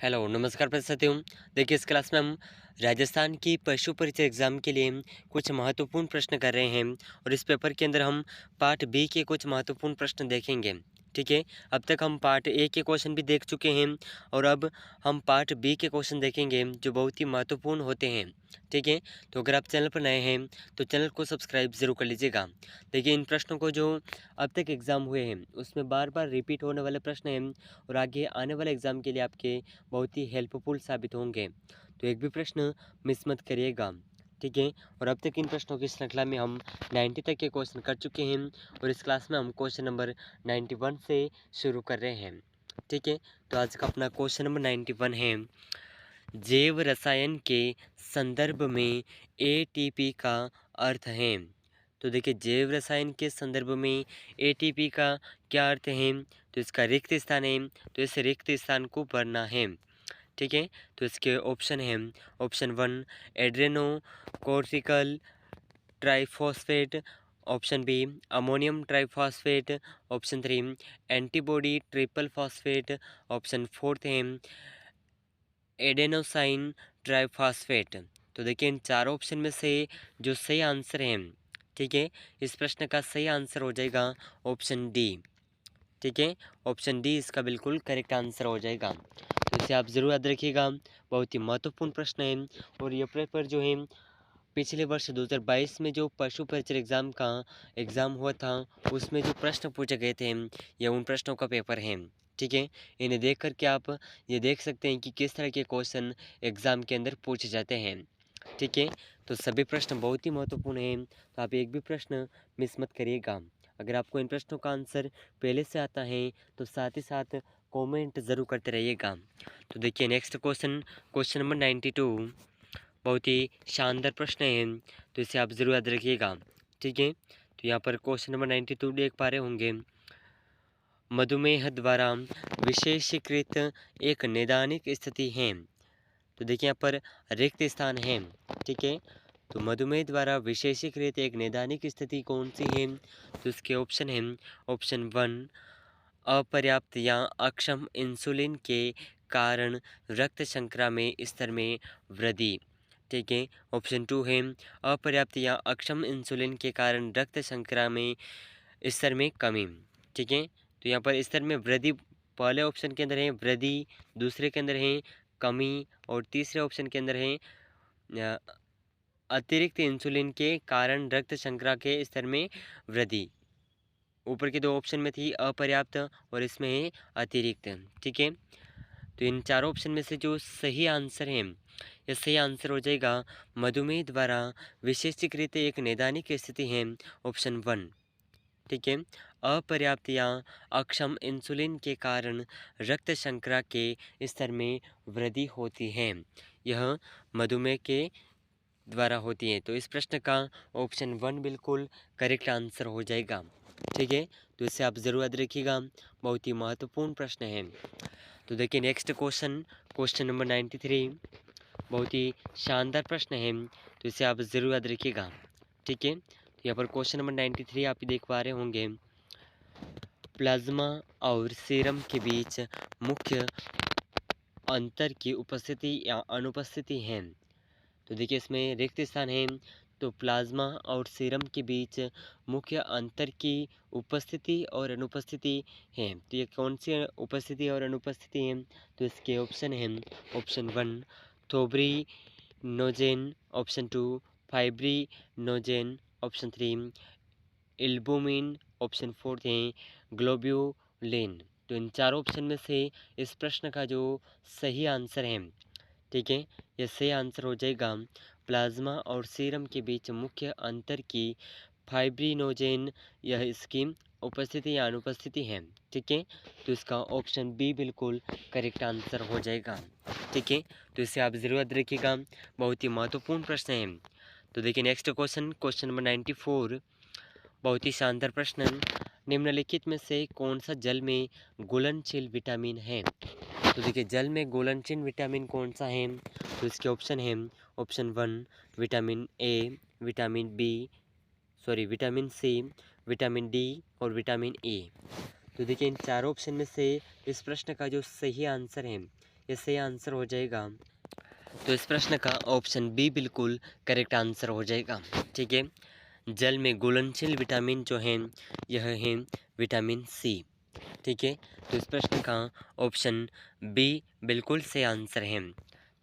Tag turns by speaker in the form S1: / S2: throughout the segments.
S1: Hello नमस्कार साथियों। देखिए इस क्लास में हम राजस्थान की पशु परिचय एग्जाम के लिए कुछ महत्वपूर्ण प्रश्न कर रहे हैं और इस पेपर के अंदर हम पार्ट बी के कुछ महत्वपूर्ण प्रश्न देखेंगे। ठीक है, अब तक हम पार्ट ए के क्वेश्चन भी देख चुके हैं और अब हम पार्ट बी के क्वेश्चन देखेंगे जो बहुत ही महत्वपूर्ण होते हैं। ठीक है, तो अगर आप चैनल पर नए हैं तो चैनल को सब्सक्राइब ज़रूर कर लीजिएगा। देखिए इन प्रश्नों को जो अब तक एग्ज़ाम हुए हैं उसमें बार बार रिपीट होने वाले प्रश्न हैं और आगे आने वाले एग्ज़ाम के लिए आपके बहुत ही हेल्पफुल साबित होंगे। तो एक भी प्रश्न मिस मत करिएगा। ठीक है, और अब तक इन प्रश्नों की श्रृंखला में हम 90 तक के क्वेश्चन कर चुके हैं और इस क्लास में हम क्वेश्चन नंबर 91 से शुरू कर रहे हैं। ठीक है, तो आज का अपना क्वेश्चन नंबर 91 है, जैव रसायन के संदर्भ में एटीपी का अर्थ है। तो देखिए जैव रसायन के संदर्भ में एटीपी का क्या अर्थ है, तो इसका रिक्त स्थान है, तो इस रिक्त स्थान को भरना है। ठीक है, तो इसके ऑप्शन हैं, option 1 adreno cortical triphosphate, option B ammonium triphosphate, option 3 antibody triple phosphate, option 4 है एडेनोसाइन ट्राइफॉस्फेट। तो देखिए इन चारों ऑप्शन में से जो सही आंसर है, ठीक है, इस प्रश्न का सही आंसर हो जाएगा ऑप्शन डी। ठीक है, ऑप्शन डी इसका बिल्कुल करेक्ट आंसर हो जाएगा। तो इसे आप ज़रूर याद रखिएगा, बहुत ही महत्वपूर्ण प्रश्न है। और ये पेपर जो है पिछले वर्ष 2022 में जो पशु परिचय एग्ज़ाम का एग्ज़ाम हुआ था उसमें जो प्रश्न पूछे गए थे ये उन प्रश्नों का पेपर है। ठीक है, इन्हें देख कर के आप ये देख सकते हैं कि किस तरह के क्वेश्चन एग्ज़ाम के अंदर पूछे जाते हैं। ठीक है, तो सभी प्रश्न बहुत ही महत्वपूर्ण हैं, तो आप एक भी प्रश्न मिस मत करिएगा। अगर आपको इन प्रश्नों का आंसर पहले से आता है तो साथ ही साथ कमेंट ज़रूर करते रहिएगा। तो देखिए नेक्स्ट क्वेश्चन, क्वेश्चन नंबर 92 बहुत ही शानदार प्रश्न है, तो इसे आप ज़रूर याद रखिएगा। ठीक है, तो यहाँ पर क्वेश्चन नंबर 92 देख पा रहे होंगे, मधुमेह द्वारा विशेषीकृत एक नैदानिक स्थिति है। तो देखिए यहाँ पर रिक्त स्थान है। ठीक है, तो मधुमेह द्वारा विशेषीकृत एक नैदानिक स्थिति कौन सी है, तो इसके ऑप्शन हैं, ऑप्शन 1 अपर्याप्त या अक्षम इंसुलिन के कारण रक्त शर्करा में स्तर में वृद्धि। ठीक है, ऑप्शन 2 है अपर्याप्त या अक्षम इंसुलिन के कारण रक्त शर्करा में स्तर में कमी। ठीक है, तो यहाँ पर स्तर में वृद्धि पहले ऑप्शन के अंदर है वृद्धि, दूसरे के अंदर है कमी और तीसरे ऑप्शन के अंदर है अ, अतिरिक्त इंसुलिन के कारण रक्त शर्करा के स्तर में वृद्धि। ऊपर के दो ऑप्शन में थी अपर्याप्त और इसमें है अतिरिक्त। ठीक है, तो इन चारों ऑप्शन में से जो सही आंसर है, यह सही आंसर हो जाएगा मधुमेह द्वारा विशेषीकृत एक नैदानिक स्थिति है, ऑप्शन 1। ठीक है, अपर्याप्त या अक्षम इंसुलिन के कारण रक्त शर्करा के स्तर में वृद्धि होती है, यह मधुमेह के द्वारा होती है। तो इस प्रश्न का ऑप्शन 1 बिल्कुल करेक्ट आंसर हो जाएगा। ठीक है, तो इसे आप ज़रूर याद रखिएगा, बहुत ही महत्वपूर्ण प्रश्न है। तो देखिए नेक्स्ट क्वेश्चन, क्वेश्चन नंबर 93 बहुत ही शानदार प्रश्न है, तो इसे आप ज़रूर याद रखिएगा। ठीक है, तो यहाँ पर क्वेश्चन नंबर 93 आप देख पा रहे होंगे, प्लाज्मा और सीरम के बीच मुख्य अंतर की उपस्थिति या अनुपस्थिति है। तो देखिए इसमें रिक्त स्थान है, तो प्लाज्मा और सीरम के बीच मुख्य अंतर की उपस्थिति और अनुपस्थिति है। तो ये कौन सी उपस्थिति और अनुपस्थिति है, तो इसके ऑप्शन हैं, ऑप्शन 1 थोब्रिनोजेन, option 2 fibrinogen, option 3 albumin, option 4 है ग्लोब्यूलिन। तो इन चारों ऑप्शन में से इस प्रश्न का जो सही आंसर है, ठीक है, यह सही आंसर हो जाएगा प्लाज्मा और सीरम के बीच मुख्य अंतर की फाइब्रिनोजेन, यह इसकी उपस्थिति या अनुपस्थिति है। ठीक है, तो इसका ऑप्शन बी बिल्कुल करेक्ट आंसर हो जाएगा। ठीक है, तो इसे आप ज़रूर याद रखिएगा, बहुत ही महत्वपूर्ण प्रश्न है। तो देखिए नेक्स्ट क्वेश्चन, क्वेश्चन नंबर 94 बहुत ही शानदार प्रश्न, निम्नलिखित में से कौन सा जल में घुलनशील विटामिन है। तो देखिए जल में घुलनशील विटामिन कौन सा है, तो इसके ऑप्शन हैं, option 1 vitamin A, vitamin C, vitamin D और विटामिन ए। तो देखिए इन चारों ऑप्शन में से इस प्रश्न का जो सही आंसर है, ये सही आंसर हो जाएगा। तो इस प्रश्न का ऑप्शन बी बिल्कुल करेक्ट आंसर हो जाएगा। ठीक है, जल में घुलनशील विटामिन जो हैं यह है विटामिन सी। ठीक है, तो इस प्रश्न का ऑप्शन बी बिल्कुल सही आंसर है।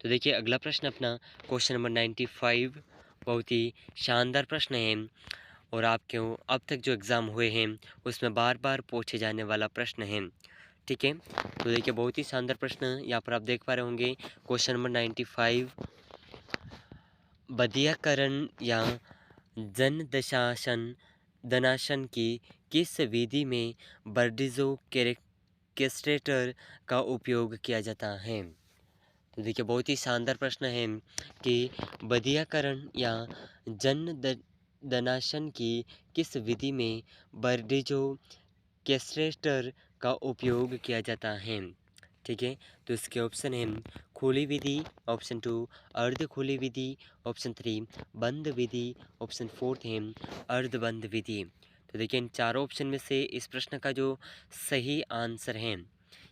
S1: तो देखिए अगला प्रश्न अपना क्वेश्चन नंबर 95 बहुत ही शानदार प्रश्न है और आपके अब तक जो एग्ज़ाम हुए हैं उसमें बार बार पूछे जाने वाला प्रश्न है। ठीक है, तो देखिए बहुत ही शानदार प्रश्न यहाँ पर आप देख पा रहे होंगे। क्वेश्चन नंबर 95, बधियाकरण या जन दशासन दनाशन की किस विधि में बर्डिजो कैस्ट्रेटर का उपयोग किया जाता है। तो देखिए बहुत ही शानदार प्रश्न है कि बधियाकरण या जन दनाशन की किस विधि में बर्डिजो कैस्ट्रेटर का उपयोग किया जाता है। ठीक है, तो इसके ऑप्शन हैं खुली विधि, ऑप्शन 2 अर्ध खुली विधि, ऑप्शन 3 बंद विधि, ऑप्शन 4 है अर्धबंद विधि। तो देखिए इन चारों ऑप्शन में से इस प्रश्न का जो सही आंसर है,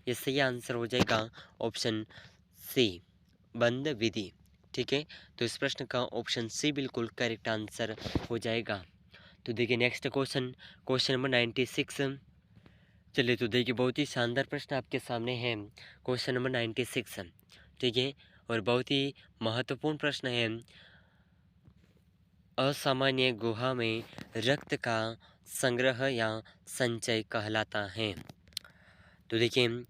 S1: ये सही आंसर हो जाएगा ऑप्शन सी बंद विधि। ठीक है, तो इस प्रश्न का ऑप्शन सी बिल्कुल करेक्ट आंसर हो जाएगा। तो देखिए नेक्स्ट क्वेश्चन, क्वेश्चन नंबर 96। चलिए तो देखिए बहुत ही शानदार प्रश्न आपके सामने है, क्वेश्चन नंबर 96। ठीक है, और बहुत ही महत्वपूर्ण प्रश्न है। असामान्य गुहा में रक्त का संग्रह या संचय कहलाता है। तो देखिए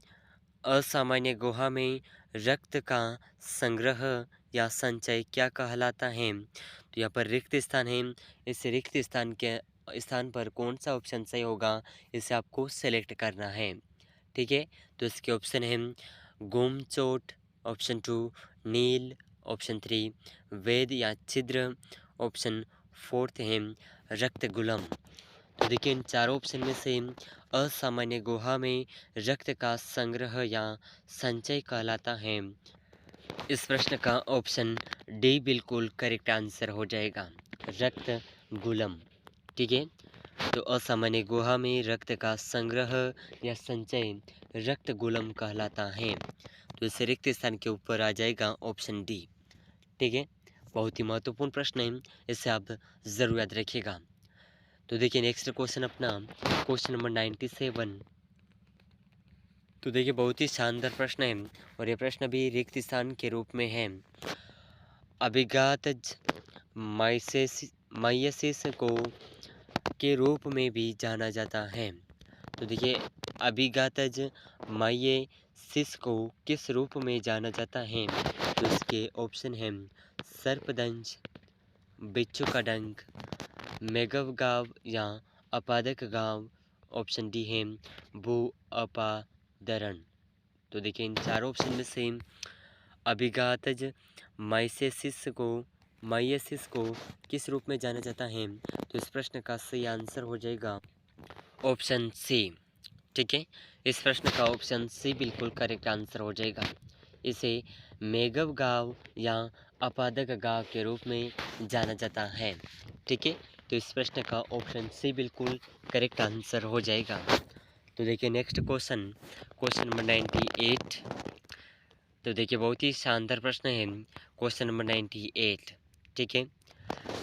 S1: असामान्य गुहा में रक्त का संग्रह या संचय क्या कहलाता है। तो यहाँ पर रिक्त स्थान है, इस रिक्त स्थान के स्थान पर कौन सा ऑप्शन सही होगा इसे आपको सेलेक्ट करना है। ठीक है, तो इसके ऑप्शन हैं गोमचोट, ऑप्शन 2 नील, ऑप्शन 3 वेद या छिद्र, ऑप्शन 4 है रक्त गुलम। तो देखिए इन चारों ऑप्शन में से असामान्य गुहा में रक्त का संग्रह या संचय कहलाता है। इस प्रश्न का ऑप्शन डी बिल्कुल करेक्ट आंसर हो जाएगा, रक्त गुलम। ठीक है, तो असामान्य गुहा में रक्त का संग्रह या संचय रक्त गुलम कहलाता है। तो इस रिक्त स्थान के ऊपर आ जाएगा ऑप्शन डी। ठीक है, बहुत ही महत्वपूर्ण प्रश्न है, इसे आप ज़रूर याद रखिएगा। तो देखिए नेक्स्ट क्वेश्चन अपना क्वेश्चन नंबर 97। तो देखिए बहुत ही शानदार प्रश्न है और ये प्रश्न भी रिक्त स्थान के रूप में है। अभिघातज माइसिस को के रूप में भी जाना जाता है। तो देखिए अभिघातज माइसिस को किस रूप में जाना जाता है। तो इसके ऑप्शन हैं सर्पदंश, बिच्छू का डंक, मेघवगाव या अपादक गाव, ऑप्शन डी है भू अपादरण। तो देखिए इन चारों ऑप्शन में से अभिघातज माइसिस को किस रूप में जाना जाता है। तो इस प्रश्न का सही आंसर हो जाएगा ऑप्शन सी। ठीक है, इस प्रश्न का ऑप्शन सी बिल्कुल करेक्ट आंसर हो जाएगा। इसे मेघव गाँव या अपादक गाँव के रूप में जाना जाता है। ठीक है, तो इस प्रश्न का ऑप्शन सी बिल्कुल करेक्ट आंसर हो जाएगा। तो देखिए नेक्स्ट क्वेश्चन, क्वेश्चन नंबर 98। तो देखिए बहुत ही शानदार प्रश्न है, क्वेश्चन नंबर 98। ठीक है,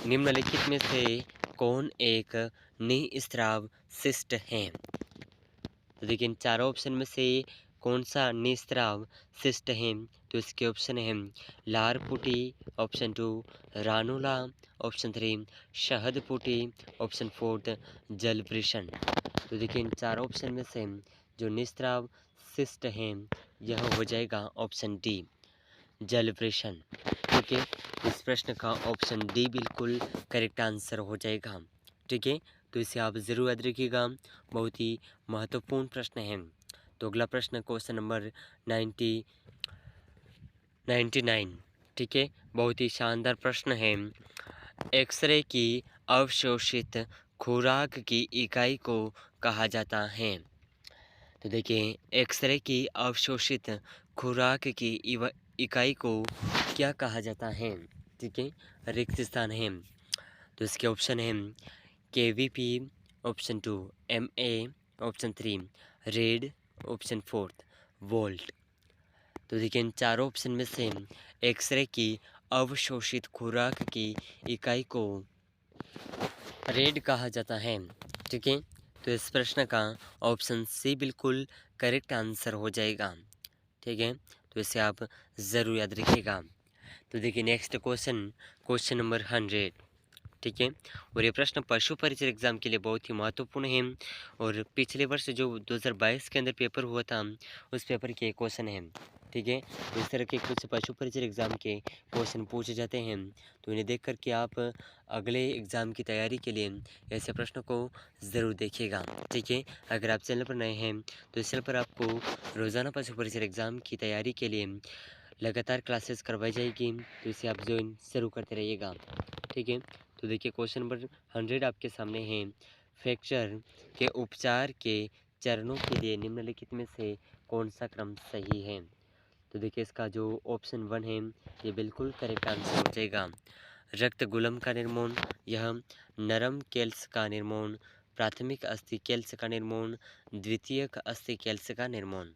S1: निम्नलिखित में से कौन एक निस्राव शिष्ट है। तो देखिए इन चारों ऑप्शन में से कौन सा निस्राव शिष्ट है। तो इसके ऑप्शन हैं लारपुटी, ऑप्शन 2 रानुला, ऑप्शन 3 शहदपुटी, ऑप्शन 4 जलवृषण। तो देखिए इन चारों ऑप्शन में से जो निस्राव शिष्ट हैं यह हो जाएगा ऑप्शन डी जलवृषण। ठीक है, इस प्रश्न का ऑप्शन डी बिल्कुल करेक्ट आंसर हो जाएगा। ठीक है, तो इसे आप ज़रूर याद रखिएगा, बहुत ही महत्वपूर्ण प्रश्न है। तो अगला प्रश्न क्वेश्चन नंबर 99। ठीक है, बहुत ही शानदार प्रश्न है। एक्सरे की अवशोषित खुराक की इकाई को कहा जाता है। तो देखिए एक्सरे की अवशोषित खुराक की इकाई को क्या कहा जाता है। ठीक है, रिक्त स्थान है, तो इसके ऑप्शन हैं KVP, option 2 MA, option 3 red, option 4 volt. तो तो देखिए इन चारों ऑप्शन में से एक्सरे की अवशोषित खुराक की इकाई को रेड कहा जाता है। ठीक है, तो इस प्रश्न का ऑप्शन सी बिल्कुल करेक्ट आंसर हो जाएगा। ठीक है, तो इसे आप ज़रूर याद रखिएगा। तो देखिए नेक्स्ट क्वेश्चन, क्वेश्चन नंबर 100। ठीक है, और ये प्रश्न पशु परिचय एग्जाम के लिए बहुत ही महत्वपूर्ण है और पिछले वर्ष जो 2022 के अंदर पेपर हुआ था उस पेपर के क्वेश्चन है। ठीक है, तो इस तरह के कुछ पशु परिचय एग्जाम के क्वेश्चन पूछे जाते हैं, तो इन्हें देख कर के आप अगले एग्ज़ाम की तैयारी के लिए ऐसे प्रश्नों को ज़रूर देखिएगा। ठीक है, अगर आप चैनल पर नए हैं तो इस चैनल पर आपको रोज़ाना पशु परिचय एग्ज़ाम की तैयारी के लिए लगातार क्लासेस करवाई जाएगी, तो इसे आप ज्वाइन ज़रूर करते रहिएगा। ठीक है, तो देखिए क्वेश्चन नंबर 100 आपके सामने है। फ्रैक्चर के उपचार के चरणों के लिए निम्नलिखित में से कौन सा क्रम सही है? तो देखिए इसका जो ऑप्शन 1 है ये बिल्कुल करेक्ट आंसर हो जाएगा। रक्त गुलम का निर्माण, यह नरम केल्स का निर्माण, प्राथमिक अस्थि केल्स का निर्माण, द्वितीयक अस्थि केल्स का निर्माण।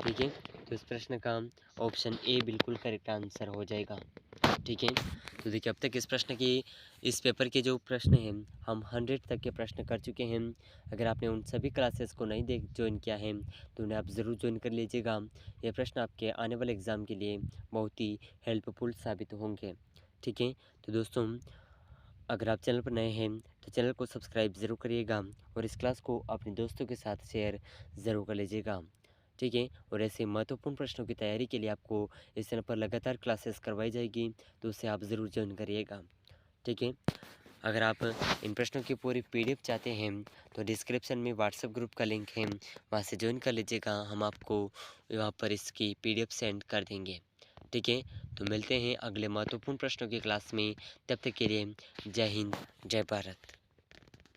S1: ठीक है, तो इस प्रश्न का ऑप्शन ए बिल्कुल करेक्ट आंसर हो जाएगा। ठीक है, तो देखिए अब तक इस प्रश्न की इस पेपर के जो प्रश्न हैं हम 100 तक के प्रश्न कर चुके हैं। अगर आपने उन सभी क्लासेस को नहीं देख ज्वाइन किया है तो उन्हें आप ज़रूर ज्वाइन कर लीजिएगा। ये प्रश्न आपके आने वाले एग्ज़ाम के लिए बहुत ही हेल्पफुल साबित होंगे। ठीक है, तो दोस्तों अगर आप चैनल पर नए हैं तो चैनल को सब्सक्राइब ज़रूर करिएगा और इस क्लास को अपने दोस्तों के साथ शेयर ज़रूर कर लीजिएगा। ठीक है, और ऐसे महत्वपूर्ण प्रश्नों की तैयारी के लिए आपको इस चैनल पर लगातार क्लासेस करवाई जाएगी, तो उसे आप ज़रूर ज्वाइन करिएगा। ठीक है, अगर आप इन प्रश्नों की पूरी पीडीएफ चाहते हैं तो डिस्क्रिप्शन में व्हाट्सएप ग्रुप का लिंक है, वहाँ से ज्वाइन कर लीजिएगा। हम आपको वहाँ पर इसकी पीडीएफ सेंड कर देंगे। ठीक है, तो मिलते हैं अगले महत्वपूर्ण प्रश्नों की क्लास में। तब तक के लिए जय हिंद, जय भारत।